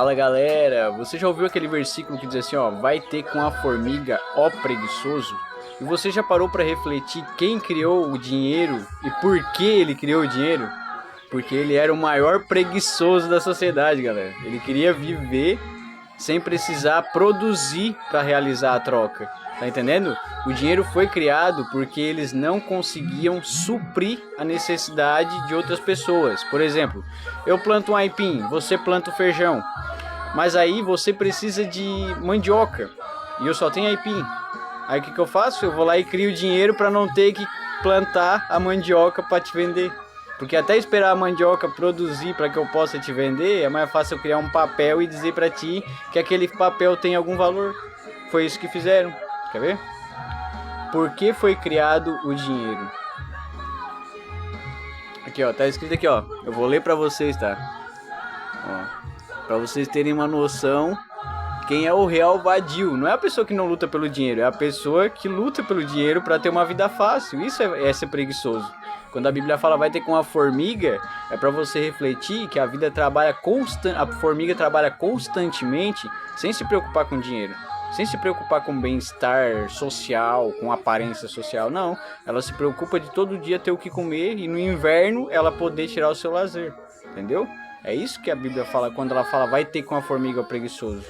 Fala galera, você já ouviu aquele versículo que diz assim, ó, vai ter com a formiga, ó preguiçoso? E você já parou para refletir quem criou o dinheiro e por que ele criou o dinheiro? Porque ele era o maior preguiçoso da sociedade, galera. Ele queria viver sem precisar produzir para realizar a troca. Tá entendendo? O dinheiro foi criado porque eles não conseguiam suprir a necessidade de outras pessoas. Por exemplo, eu planto um aipim, você planta o feijão. Mas aí você precisa de mandioca e eu só tenho aipim. Aí o que eu faço? Eu vou lá e crio dinheiro para não ter que plantar a mandioca para te vender. Porque até esperar a mandioca produzir para que eu possa te vender, é mais fácil eu criar um papel e dizer para ti que aquele papel tem algum valor. Foi isso que fizeram. Quer ver? Por que foi criado o dinheiro? Aqui ó, tá escrito aqui ó. Eu vou ler para vocês, tá? Ó. Para vocês terem uma noção, quem é o real vadio. Não é a pessoa que não luta pelo dinheiro, é a pessoa que luta pelo dinheiro para ter uma vida fácil. Isso é ser preguiçoso. Quando a Bíblia fala vai ter com a formiga, é para você refletir que a vida trabalha a formiga trabalha constantemente sem se preocupar com dinheiro, sem se preocupar com bem-estar social, com aparência social. Não, ela se preocupa de todo dia ter o que comer e no inverno ela poder tirar o seu lazer. Entendeu? É isso que a Bíblia fala quando ela fala vai ter com a formiga preguiçoso.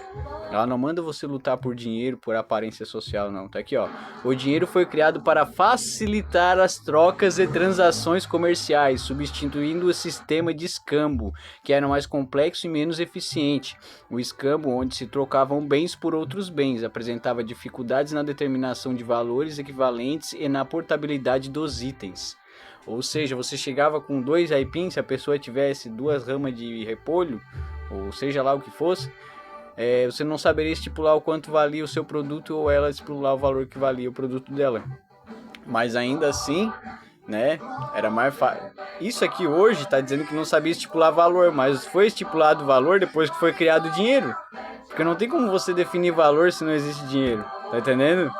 Ela não manda você lutar por dinheiro, por aparência social, não. Tá aqui, ó. O dinheiro foi criado para facilitar as trocas e transações comerciais, substituindo o sistema de escambo, que era mais complexo e menos eficiente. O escambo, onde se trocavam bens por outros bens, apresentava dificuldades na determinação de valores equivalentes e na portabilidade dos itens. Ou seja, você chegava com 2 aipins, se a pessoa tivesse 2 ramas de repolho, ou seja lá o que fosse, você não saberia estipular o quanto valia o seu produto ou ela estipular o valor que valia o produto dela. Mas ainda assim, né, era mais fácil. Isso aqui hoje está dizendo que não sabia estipular valor, mas foi estipulado valor depois que foi criado o dinheiro. Porque não tem como você definir valor se não existe dinheiro, tá entendendo?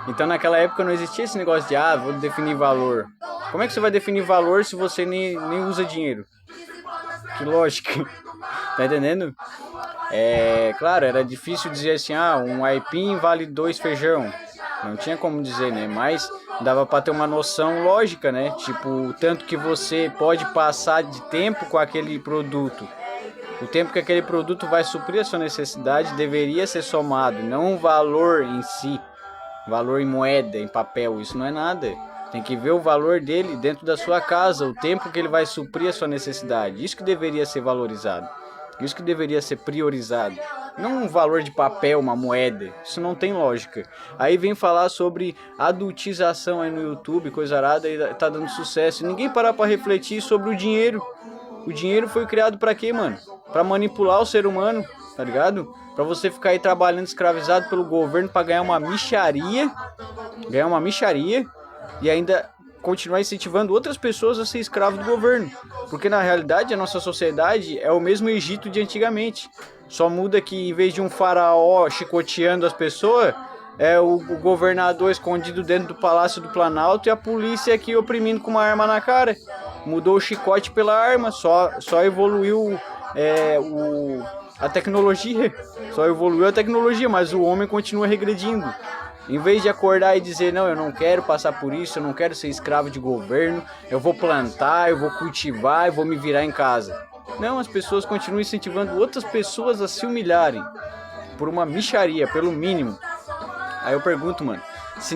Então naquela época não existia esse negócio de, vou definir valor. Como é que você vai definir valor se você nem usa dinheiro? Que lógica. Tá entendendo? Claro, era difícil dizer assim, um aipim vale 2 feijão. Não tinha como dizer, né? Mas dava pra ter uma noção lógica, né? Tipo, o tanto que você pode passar de tempo com aquele produto. O tempo que aquele produto vai suprir a sua necessidade deveria ser somado, não o valor em si. Valor em moeda, em papel, isso não é nada. Tem que ver o valor dele dentro da sua casa, o tempo que ele vai suprir a sua necessidade. Isso que deveria ser valorizado. Isso que deveria ser priorizado. Não um valor de papel, uma moeda. Isso não tem lógica. Aí vem falar sobre adultização aí no YouTube, coisa arada, e tá dando sucesso. E ninguém parar pra refletir sobre o dinheiro. O dinheiro foi criado pra quê, mano? Pra manipular o ser humano, tá ligado? Pra você ficar aí trabalhando escravizado pelo governo pra ganhar uma mixaria. E ainda continuar incentivando outras pessoas a ser escravo do governo. Porque na realidade a nossa sociedade é o mesmo Egito de antigamente. Só muda que em vez de um faraó chicoteando as pessoas, é o governador escondido dentro do Palácio do Planalto e a polícia aqui oprimindo com uma arma na cara. Mudou o chicote pela arma, só evoluiu a tecnologia. Só evoluiu a tecnologia, mas o homem continua regredindo. Em vez de acordar e dizer, não, eu não quero passar por isso, eu não quero ser escravo de governo, eu vou plantar, eu vou cultivar, eu vou me virar em casa. Não, as pessoas continuam incentivando outras pessoas a se humilharem por uma mixaria, pelo mínimo. Aí eu pergunto, mano, se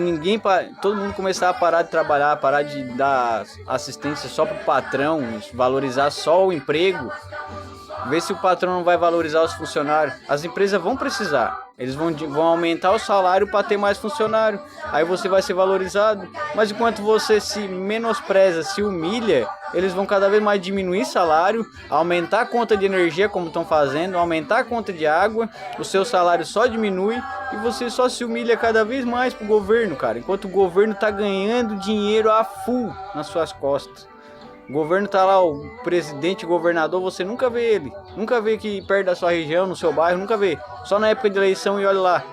todo mundo começar a parar de trabalhar, parar de dar assistência só pro patrão, valorizar só o emprego, ver se o patrão não vai valorizar os funcionários. As empresas vão precisar. Eles vão aumentar o salário para ter mais funcionário. Aí você vai ser valorizado. Mas enquanto você se menospreza, se humilha, eles vão cada vez mais diminuir salário, aumentar a conta de energia, como estão fazendo, aumentar a conta de água, o seu salário só diminui e você só se humilha cada vez mais pro governo, cara. Enquanto o governo tá ganhando dinheiro a full nas suas costas. O governo tá lá, o presidente, o governador, você nunca vê ele. Nunca vê aqui perto da sua região, no seu bairro, nunca vê. Só na época de eleição e olha lá.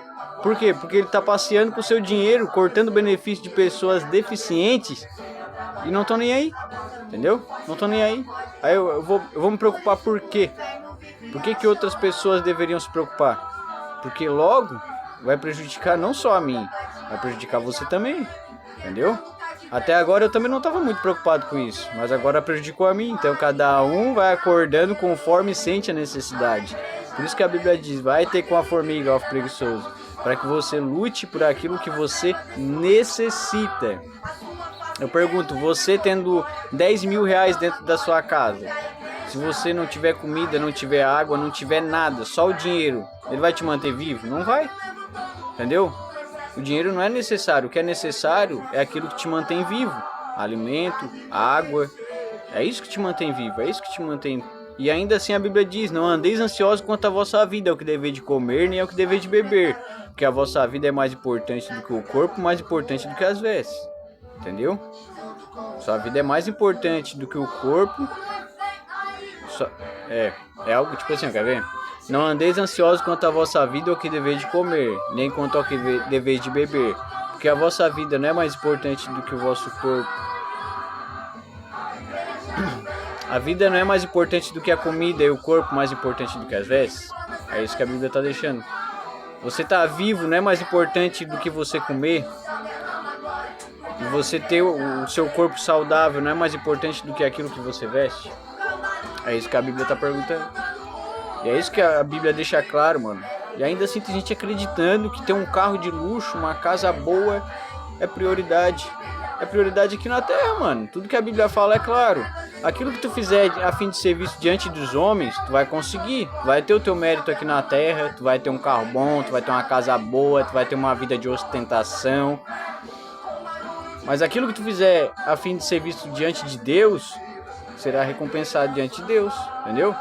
Por quê? Porque ele tá passeando com o seu dinheiro, cortando benefício de pessoas deficientes e não estão nem aí. Entendeu? Não estão nem aí. Aí eu vou me preocupar por quê? Por que que outras pessoas deveriam se preocupar? Porque logo vai prejudicar não só a mim, vai prejudicar você também, entendeu? Até agora eu também não estava muito preocupado com isso, mas agora prejudicou a mim, então cada um vai acordando conforme sente a necessidade. Por isso que a Bíblia diz, vai ter com a formiga, ó preguiçoso, para que você lute por aquilo que você necessita. Eu pergunto, você tendo 10 mil reais dentro da sua casa, se você não tiver comida, não tiver água, não tiver nada, só o dinheiro, ele vai te manter vivo? Não vai, entendeu? O dinheiro não é necessário, o que é necessário é aquilo que te mantém vivo. Alimento, água, é isso que te mantém vivo, é isso que te mantém. E ainda assim a Bíblia diz, não andeis ansiosos quanto à vossa vida, é o que deveis de comer, nem é o que deveis de beber. Porque a vossa vida é mais importante do que o corpo, mais importante do que as vestes. Entendeu? Sua vida é mais importante do que o corpo. É algo tipo assim, quer ver? Não andeis ansiosos quanto à vossa vida ou o que deveis de comer, nem quanto ao que deveis de beber, porque a vossa vida não é mais importante do que o vosso corpo. A vida não é mais importante do que a comida e o corpo mais importante do que as vestes. É isso que a Bíblia está deixando. Você tá vivo não é mais importante do que você comer. E você ter o seu corpo saudável não é mais importante do que aquilo que você veste. É isso que a Bíblia está perguntando. E é isso que a Bíblia deixa claro, mano. E ainda assim tem gente acreditando que ter um carro de luxo, uma casa boa, é prioridade. É prioridade aqui na terra, mano. Tudo que a Bíblia fala é claro. Aquilo que tu fizer a fim de ser visto diante dos homens, tu vai conseguir. Tu vai ter o teu mérito aqui na terra, tu vai ter um carro bom, tu vai ter uma casa boa, tu vai ter uma vida de ostentação. Mas aquilo que tu fizer a fim de ser visto diante de Deus, será recompensado diante de Deus, entendeu?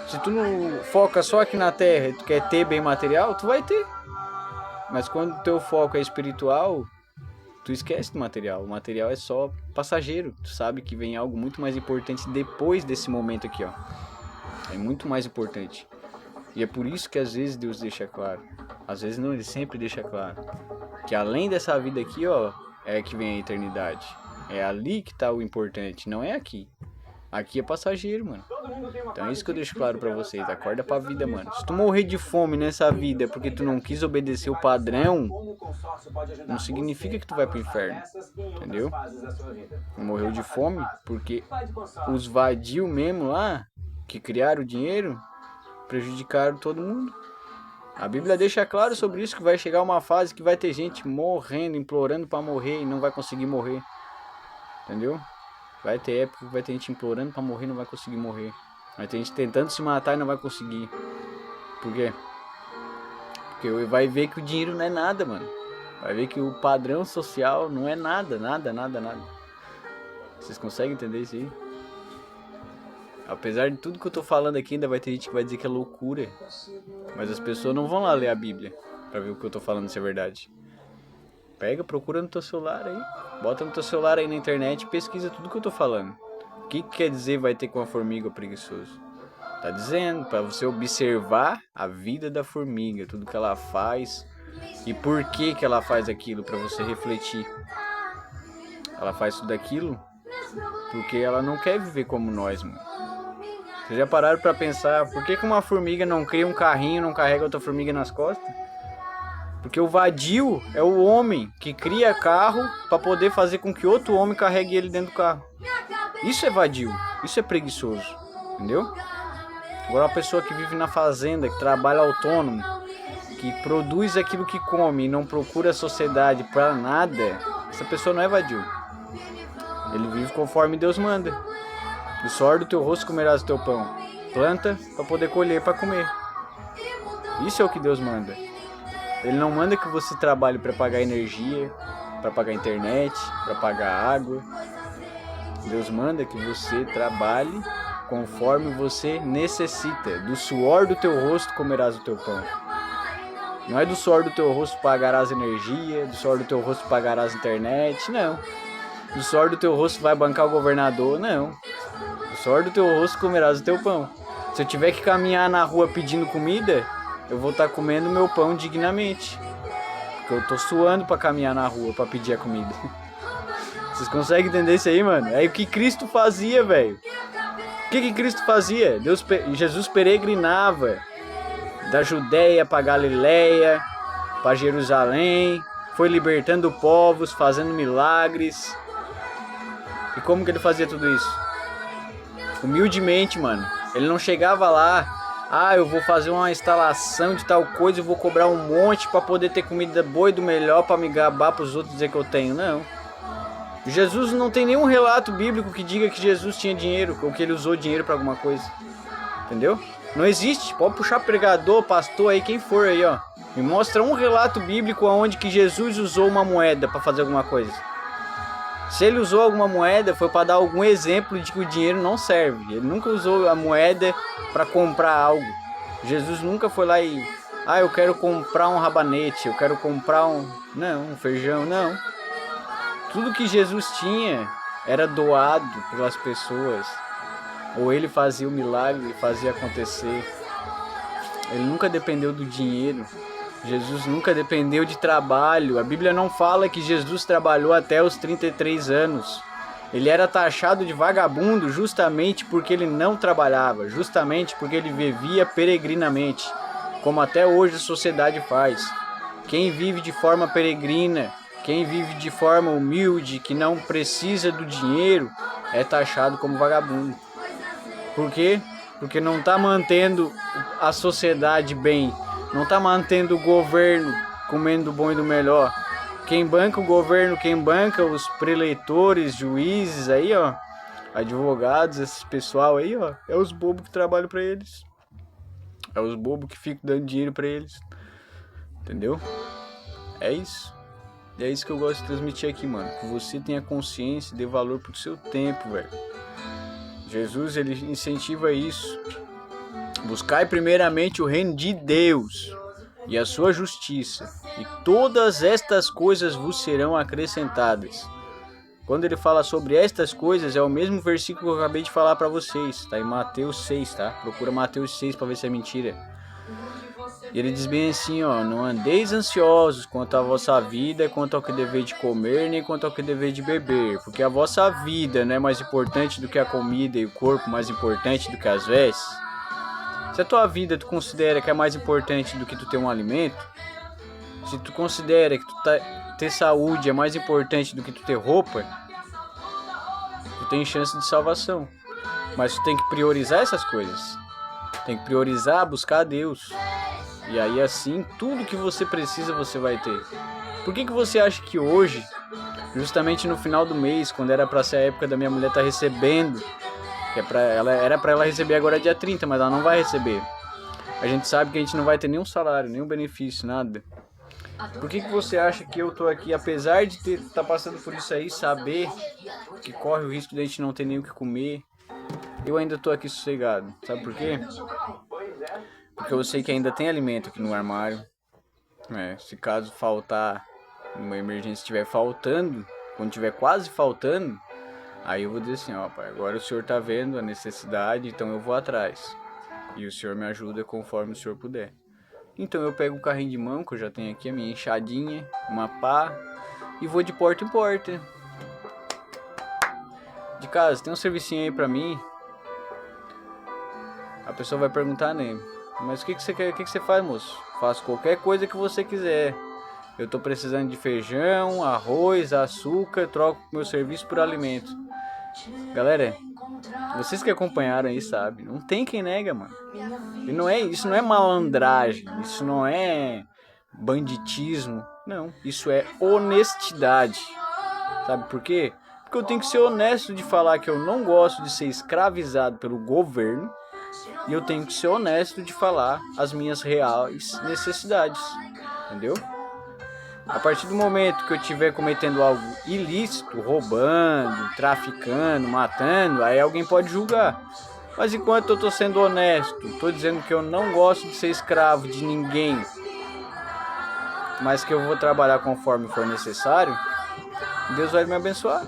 Se tu não foca só aqui na terra e tu quer ter bem material, tu vai ter. Mas quando o teu foco é espiritual, tu esquece do material. O material é só passageiro. Tu sabe que vem algo muito mais importante depois desse momento aqui, ó. É muito mais importante. E é por isso que às vezes Deus deixa claro. Às vezes não, Ele sempre deixa claro. Que além dessa vida aqui, ó, é que vem a eternidade. É ali que tá o importante, não é aqui. Aqui é passageiro, mano. Então é isso que eu deixo claro pra vocês. Acorda pra vida, mano. Se tu morrer de fome nessa vida porque tu não quis obedecer o padrão, não significa que tu vai pro inferno. Entendeu? Morreu de fome porque os vadios mesmo lá, que criaram o dinheiro, prejudicaram todo mundo. A Bíblia deixa claro sobre isso, que vai chegar uma fase que vai ter gente morrendo, implorando pra morrer e não vai conseguir morrer. Entendeu? Vai ter época que vai ter gente implorando pra morrer e não vai conseguir morrer. Vai ter gente tentando se matar e não vai conseguir. Por quê? Porque vai ver que o dinheiro não é nada, mano. Vai ver que o padrão social não é nada. Vocês conseguem entender isso aí? Apesar de tudo que eu tô falando aqui, ainda vai ter gente que vai dizer que é loucura. Mas as pessoas não vão lá ler a Bíblia pra ver o que eu tô falando se é verdade. Pega, procura no teu celular aí. Bota no teu celular aí na internet e pesquisa tudo que eu tô falando. O que quer dizer vai ter com a formiga preguiçoso? Tá dizendo pra você observar a vida da formiga, tudo que ela faz e por que que ela faz aquilo, pra você refletir. Ela faz tudo aquilo porque ela não quer viver como nós, mano. Vocês já pararam pra pensar por que que uma formiga não cria um carrinho e não carrega outra formiga nas costas? Porque o vadio é o homem que cria carro para poder fazer com que outro homem carregue ele dentro do carro. Isso é vadio, isso é preguiçoso, entendeu? Agora uma pessoa que vive na fazenda, que trabalha autônomo, que produz aquilo que come e não procura a sociedade para nada, essa pessoa não é vadio. Ele vive conforme Deus manda. Do suor do teu rosto comerás o teu pão. Planta para poder colher para comer. Isso é o que Deus manda. Ele não manda que você trabalhe para pagar energia, para pagar internet, para pagar água. Deus manda que você trabalhe conforme você necessita. Do suor do teu rosto comerás o teu pão. Não é do suor do teu rosto pagarás energia, do suor do teu rosto pagarás internet, não. Do suor do teu rosto vai bancar o governador, não. Do suor do teu rosto comerás o teu pão. Se eu tiver que caminhar na rua pedindo comida, eu vou estar comendo meu pão dignamente. Porque eu tô suando pra caminhar na rua pra pedir a comida. Vocês conseguem entender isso aí, mano? É o que Cristo fazia, velho. que Cristo fazia? Jesus peregrinava da Judéia para Galiléia, para Jerusalém, foi libertando povos, fazendo milagres. E como que ele fazia tudo isso? Humildemente, mano. Ele não chegava lá, eu vou fazer uma instalação de tal coisa, eu vou cobrar um monte para poder ter comida boa e do melhor para me gabar para os outros dizer que eu tenho. Não. Jesus não tem nenhum relato bíblico que diga que Jesus tinha dinheiro ou que ele usou dinheiro para alguma coisa. Entendeu? Não existe. Pode puxar pregador, pastor aí, quem for aí, ó. Me mostra um relato bíblico onde que Jesus usou uma moeda para fazer alguma coisa. Se ele usou alguma moeda, foi para dar algum exemplo de que o dinheiro não serve. Ele nunca usou a moeda para comprar algo. Jesus nunca foi lá e... eu quero comprar um rabanete, eu quero comprar um feijão, não. Tudo que Jesus tinha era doado pelas pessoas. Ou ele fazia o milagre e fazia acontecer. Ele nunca dependeu do dinheiro. Jesus nunca dependeu de trabalho. A Bíblia não fala que Jesus trabalhou até os 33 anos. Ele era taxado de vagabundo justamente porque ele não trabalhava, justamente porque ele vivia peregrinamente, como até hoje a sociedade faz. Quem vive de forma peregrina, quem vive de forma humilde, que não precisa do dinheiro, é taxado como vagabundo. Por quê? Porque não está mantendo a sociedade bem. Não está mantendo o governo comendo do bom e do melhor. Quem banca o governo, quem banca os preleitores, juízes aí, ó, advogados, esse pessoal aí, ó, é os bobos que trabalham para eles. É os bobos que ficam dando dinheiro para eles. Entendeu? É isso. E é isso que eu gosto de transmitir aqui, mano. Que você tenha consciência e dê valor pro seu tempo, velho. Jesus, ele incentiva isso. Buscai primeiramente o reino de Deus e a sua justiça, e todas estas coisas vos serão acrescentadas. Quando ele fala sobre estas coisas, é o mesmo versículo que eu acabei de falar para vocês. Tá em Mateus 6, tá? Procura Mateus 6 para ver se é mentira. E ele diz bem assim, ó: não andeis ansiosos quanto à vossa vida, quanto ao que deveis de comer, nem quanto ao que deveis de beber, porque a vossa vida não é mais importante do que a comida e o corpo mais importante do que as vestes. Se a tua vida tu considera que é mais importante do que tu ter um alimento, se tu considera que ter saúde é mais importante do que tu ter roupa, tu tem chance de salvação. Mas tu tem que priorizar essas coisas. Tem que priorizar, buscar a Deus. E aí assim, tudo que você precisa você vai ter. Por que você acha que hoje, justamente no final do mês, quando era pra ser a época da minha mulher estar recebendo, que era pra ela receber agora dia 30, mas ela não vai receber. A gente sabe que a gente não vai ter nenhum salário, nenhum benefício, nada. Por que você acha que eu tô aqui, apesar de estar passando por isso aí, saber que corre o risco de a gente não ter nem o que comer, eu ainda tô aqui sossegado. Sabe por quê? Porque eu sei que ainda tem alimento aqui no armário. Se caso faltar, uma emergência estiver faltando, quando estiver quase faltando, aí eu vou dizer assim, ó, pai, agora o senhor tá vendo a necessidade, então eu vou atrás. E o senhor me ajuda conforme o senhor puder. Então eu pego o carrinho de mão, que eu já tenho aqui, a minha enxadinha, uma pá, e vou de porta em porta. De casa, tem um servicinho aí pra mim? A pessoa vai perguntar, né? Mas o que você quer? O que você faz, moço? Faço qualquer coisa que você quiser. Eu tô precisando de feijão, arroz, açúcar, troco meu serviço por alimento. Galera, vocês que acompanharam aí, sabe? Não tem quem nega, mano. Isso não é malandragem, isso não é banditismo. Não, isso é honestidade. Sabe por quê? Porque eu tenho que ser honesto de falar que eu não gosto de ser escravizado pelo governo. E eu tenho que ser honesto de falar as minhas reais necessidades. Entendeu? A partir do momento que eu estiver cometendo algo ilícito, roubando, traficando, matando, aí alguém pode julgar. Mas enquanto eu estou sendo honesto, estou dizendo que eu não gosto de ser escravo de ninguém, mas que eu vou trabalhar conforme for necessário, Deus vai me abençoar.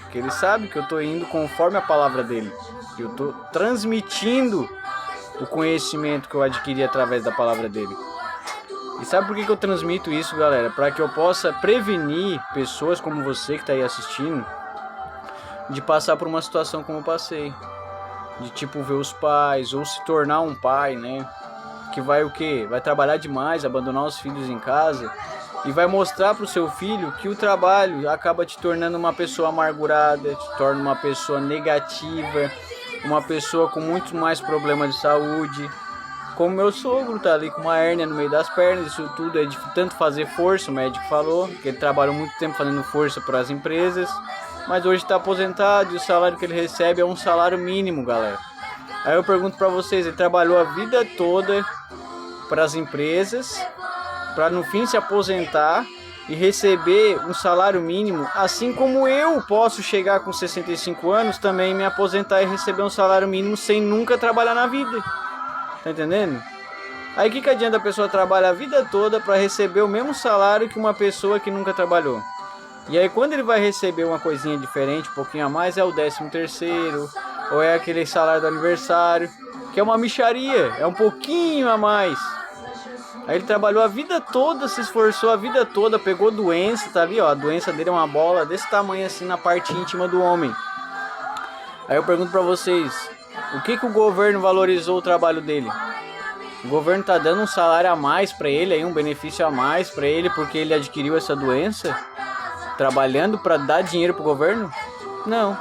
Porque Ele sabe que eu estou indo conforme a palavra dEle. Que eu estou transmitindo o conhecimento que eu adquiri através da palavra dEle. E sabe por que eu transmito isso, galera? Para que eu possa prevenir pessoas como você que está aí assistindo de passar por uma situação como eu passei. de tipo ver os pais ou se tornar um pai, né? Que vai o quê? Vai trabalhar demais, abandonar os filhos em casa e vai mostrar pro seu filho que o trabalho acaba te tornando uma pessoa amargurada, te torna uma pessoa negativa, uma pessoa com muito mais problemas de saúde. Como meu sogro tá ali com uma hérnia no meio das pernas, isso tudo é de tanto fazer força, o médico falou, que ele trabalhou muito tempo fazendo força para as empresas, mas hoje está aposentado e o salário que ele recebe é um salário mínimo, galera. Aí eu pergunto para vocês, ele trabalhou a vida toda para as empresas, para no fim se aposentar e receber um salário mínimo, assim como eu posso chegar com 65 anos também me aposentar e receber um salário mínimo sem nunca trabalhar na vida. Tá entendendo? Aí que adianta a pessoa trabalhar a vida toda para receber o mesmo salário que uma pessoa que nunca trabalhou? E aí quando ele vai receber uma coisinha diferente, um pouquinho a mais, é o 13º, ou é aquele salário do aniversário, que é uma mixaria, é um pouquinho a mais. Aí ele trabalhou a vida toda, se esforçou a vida toda, pegou doença, tá ali ó, a doença dele é uma bola desse tamanho assim na parte íntima do homem. Aí eu pergunto pra vocês, o que o governo valorizou o trabalho dele? O governo tá dando um salário a mais pra ele, aí um benefício a mais pra ele porque ele adquiriu essa doença? Trabalhando pra dar dinheiro pro governo? Não.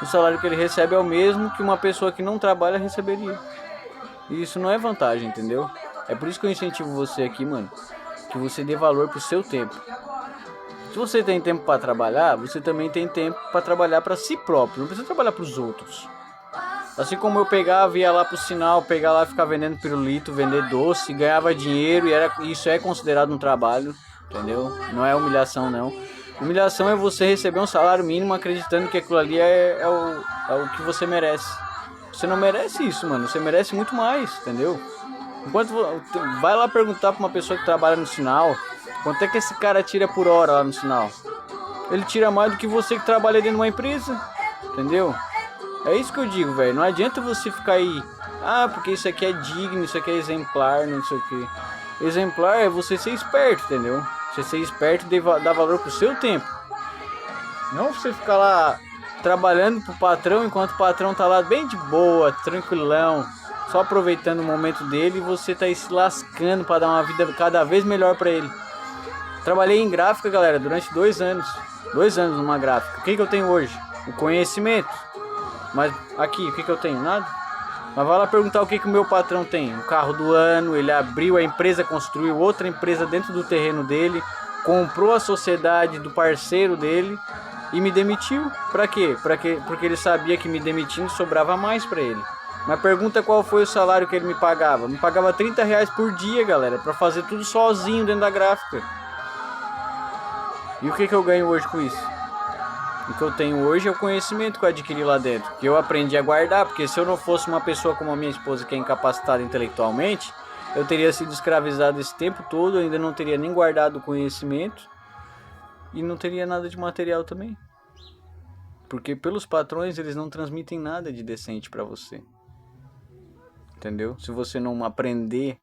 O salário que ele recebe é o mesmo que uma pessoa que não trabalha receberia. E isso não é vantagem, entendeu? É por isso que eu incentivo você aqui, mano, que você dê valor pro seu tempo. Se você tem tempo pra trabalhar, você também tem tempo pra trabalhar pra si próprio, não precisa trabalhar pros outros. Assim como eu pegava, ia lá pro sinal, pegar lá, ficar vendendo pirulito, vender doce, ganhava dinheiro e isso é considerado um trabalho, entendeu? Não é humilhação, não. Humilhação é você receber um salário mínimo acreditando que aquilo ali é o que você merece. Você não merece isso, mano. Você merece muito mais, entendeu? Enquanto vai lá perguntar pra uma pessoa que trabalha no sinal, quanto é que esse cara tira por hora lá no sinal? Ele tira mais do que você que trabalha dentro de uma empresa, entendeu? É isso que eu digo, velho. Não adianta você ficar aí, porque isso aqui é digno, isso aqui é exemplar, não sei o que. Exemplar é você ser esperto, entendeu? Você ser esperto e dar valor pro seu tempo. Não você ficar lá trabalhando pro patrão enquanto o patrão tá lá bem de boa, tranquilão, só aproveitando o momento dele e você tá aí se lascando pra dar uma vida cada vez melhor pra ele. Trabalhei em gráfica, galera, durante 2 anos. 2 anos numa gráfica. O que eu tenho hoje? O conhecimento. Mas aqui, o que eu tenho? Nada. Mas vai lá perguntar o que o meu patrão tem. O carro do ano, ele abriu a empresa, construiu outra empresa dentro do terreno dele, comprou a sociedade do parceiro dele e me demitiu. Pra quê? Porque ele sabia que me demitindo sobrava mais pra ele. Mas pergunta qual foi o salário que ele me pagava. Me pagava R$30 por dia, galera, pra fazer tudo sozinho dentro da gráfica. E o que eu ganho hoje com isso? O que eu tenho hoje é o conhecimento que eu adquiri lá dentro, que eu aprendi a guardar, porque se eu não fosse uma pessoa como a minha esposa que é incapacitada intelectualmente, eu teria sido escravizado esse tempo todo, ainda não teria nem guardado o conhecimento e não teria nada de material também. Porque pelos patrões eles não transmitem nada de decente pra você. Entendeu? Se você não aprender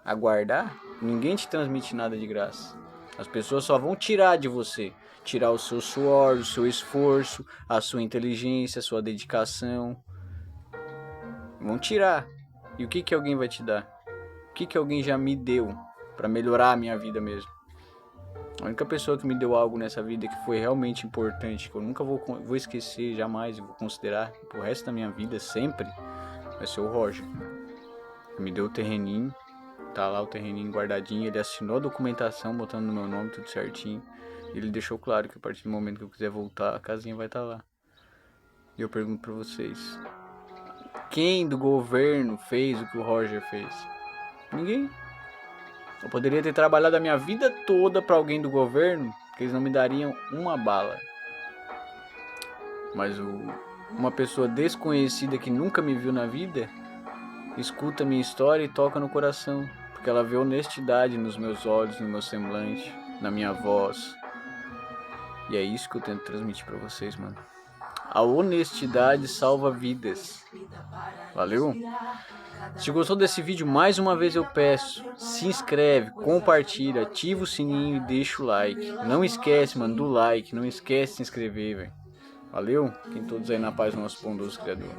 a guardar, ninguém te transmite nada de graça. As pessoas só vão tirar de você. Tirar o seu suor, o seu esforço, a sua inteligência, a sua dedicação. Vão tirar. E o que alguém vai te dar? O que alguém já me deu para melhorar a minha vida mesmo? A única pessoa que me deu algo nessa vida que foi realmente importante, que eu nunca vou esquecer, jamais vou considerar pro resto da minha vida, sempre, vai ser o Roger. Ele me deu o terreninho, tá lá o terreninho guardadinho, ele assinou a documentação botando no meu nome tudo certinho. Ele deixou claro que a partir do momento que eu quiser voltar, a casinha vai estar lá. E eu pergunto pra vocês, quem do governo fez o que o Roger fez? Ninguém. Eu poderia ter trabalhado a minha vida toda pra alguém do governo, que eles não me dariam uma bala. Mas uma pessoa desconhecida que nunca me viu na vida, escuta minha história e toca no coração. Porque ela vê honestidade nos meus olhos, no meu semblante, na minha voz. E é isso que eu tento transmitir pra vocês, mano. A honestidade salva vidas. Valeu? Se gostou desse vídeo, mais uma vez eu peço, se inscreve, compartilha, ativa o sininho e deixa o like. Não esquece, mano, do like, não esquece de se inscrever, velho. Valeu? Fiquem todos aí na paz do nosso bondoso Criador.